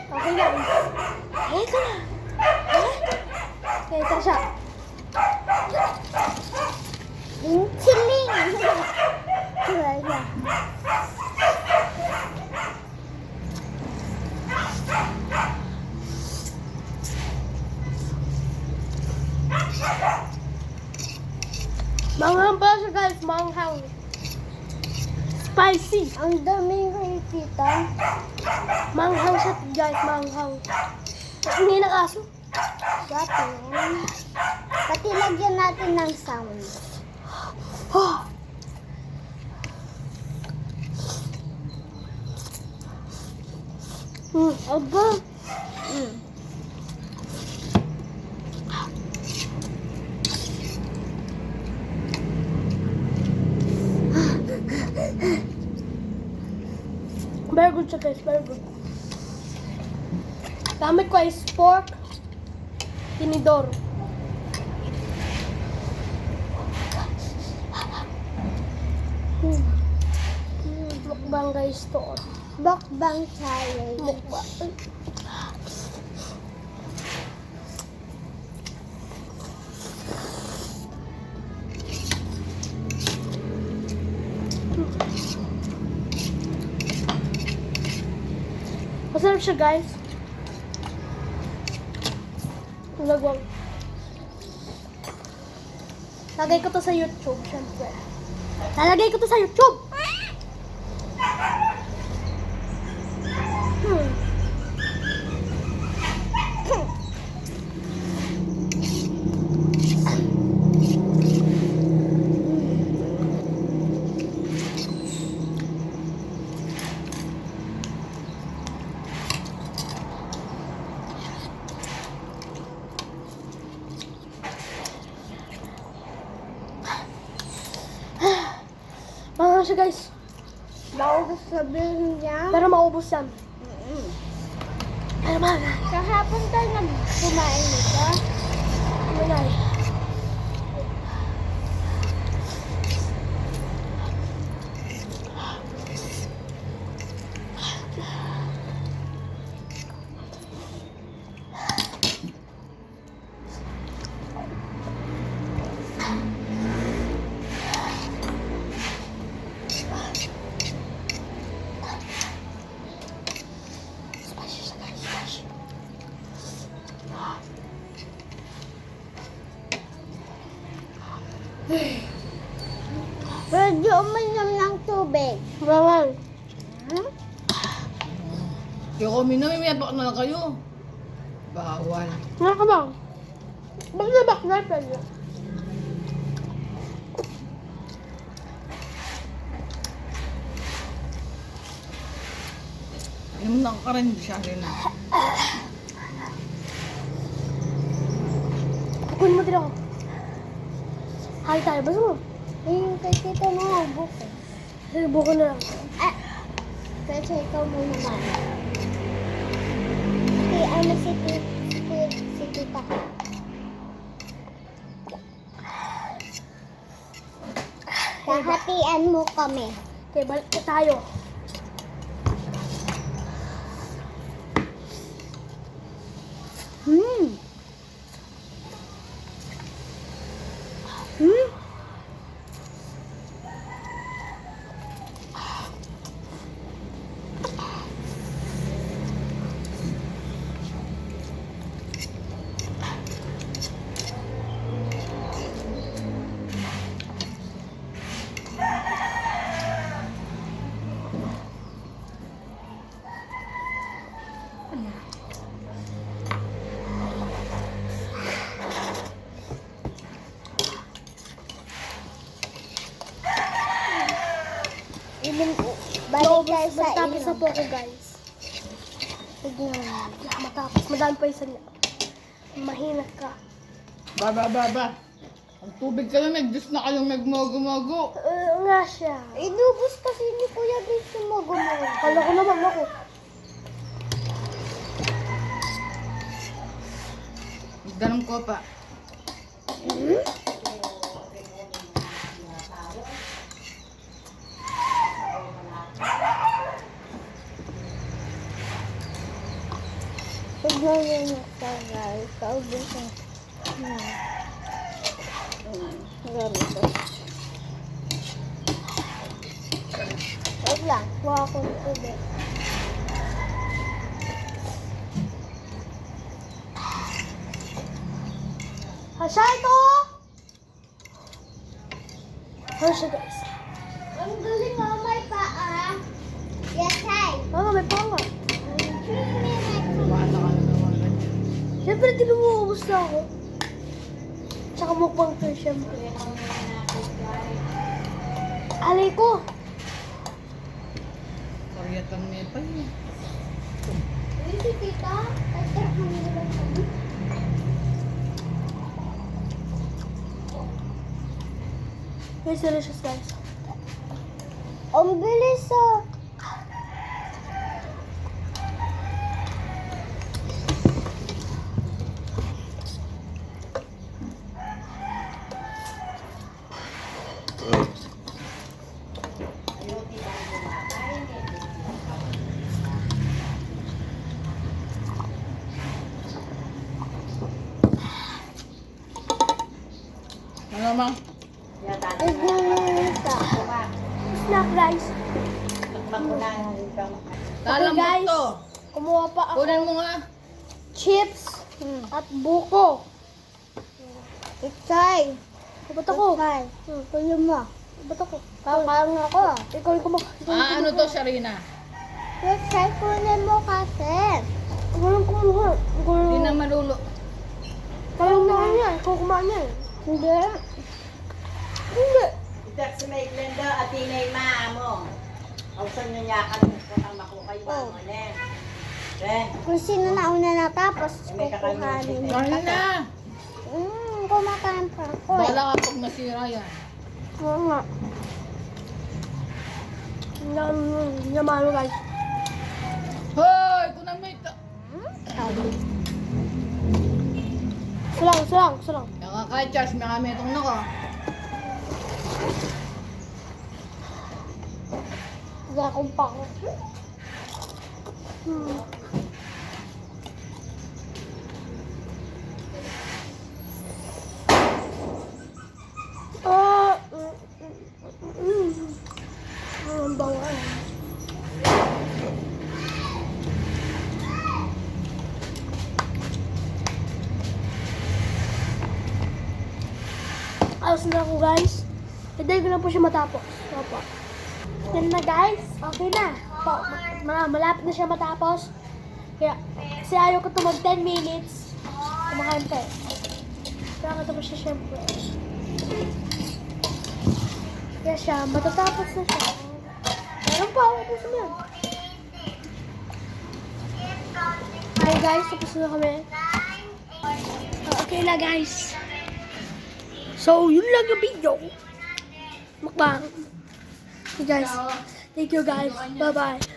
Okay guys. Ito na. Okay, ito siya. Chiling. Wala. Manghang pala siya guys, manghang. Spicy. Ang daming nakikita. Manghang siya guys, manghang. Hindi ng aso. Dati yun. Pati lagyan natin ng sound. Oh. Aba. Very good siya guys, very good. Gamit ko is pork, tinidor. Mukbang guys to. Bakbang challenge. Mukbang. Masarap siya guys. Lagwang. Lagay ko to sa YouTube, syempre. Lalagay ko to sa YouTube! Mga siya guys. Naubos sabihin niya. Pero maubos yan. Pero mga. Kahapon tayo kumain nito. Manay. Medyo uminom ng tubig. Bawal. Yung kami na, may bak na lang kayo. Bawal. Ano ka bang? Bakit na bakla pwede? Yung lang ka rin siya rin na. Kukunin mo din ako. Hay tayo, basta mo. Yung kay tita mo hubok eh. Sinubo ko na lang. Kasi ikaw muna man. Si ano si tita. Kahatian mo kami. Okay, balik na tayo. Balik tayo sa Matapos na ilong. po ako guys. Tignan. Matapos. Madami pa isa niya. Mahina ka. Ba. Ang tubig ka lang, Diyos na kayong nagmogo-mogo. Nga siya. Inubos kasi ni Kuya Vince yung magulo. Kala ko naman ako. Ganun ko pa. Tignan nyo na sa guys. Kaubusan. Ganito. Wait lang. Kuha ko ng tubig. Hasha ito! Hasha guys. Ang galing mo, may paa. Yes, hi. Mama, may panga. 3 minutes. Wala ka na naman ganyan. Siyempre, tinumuubos na ako. Tsaka mukbang to, siyempre. Alay ko! Karyatang nepal eh. Uy, si tita. Tatap mo nila kami. Guys, delicious guys. Ang bilis ah. Ano ma? Tignan mo yung isa. Snack guys. Talang mo guys. to. Kumuha pa ako. Kunin mo nga. Chips at buko. Itay. Ba't ako? Itay. Kulo mo. Ba't ako? Kakaroon ako. Ikaw yung kumakain. Ano to, Sharina? Itay, kunin mo kasi. Ikaw lang kumuha. Ikaw lang. Hindi na malulo. Ikaw lang yan. Ikaw kumain yan. Hindi. Hindi. Itak si may Glenda at inay maamo. Ang sa niya yakan mo kung makukay ba mo na. Then, Kung sino na una natapos, may kukuhanin. Ano na? Kumakain pa ako. Bala ka pag nasira yan. Oo nga. Hindi na malo guys. Hoy! Kunang may ta... Sulang. Nakakay, Charles, may kami itong nako. Hindi akong pako. Ang bawal. Ayos na ako guys. Hintayin ko lang po siya matapos. Opo. Yan na guys. Okay na. Malapit na siya matapos. Kaya, kasi ayaw ko ito mag 10 minutes. Kumakain pa eh. Kaya matapos siya syempre. Kaya siya, matatapos na siya. Meron pa ako. Tapos mo yan. Hi guys, tapos na kami. Okay na guys. So, yun lang yung video. Mukbang. Okay guys. Thank you guys. Bye-bye.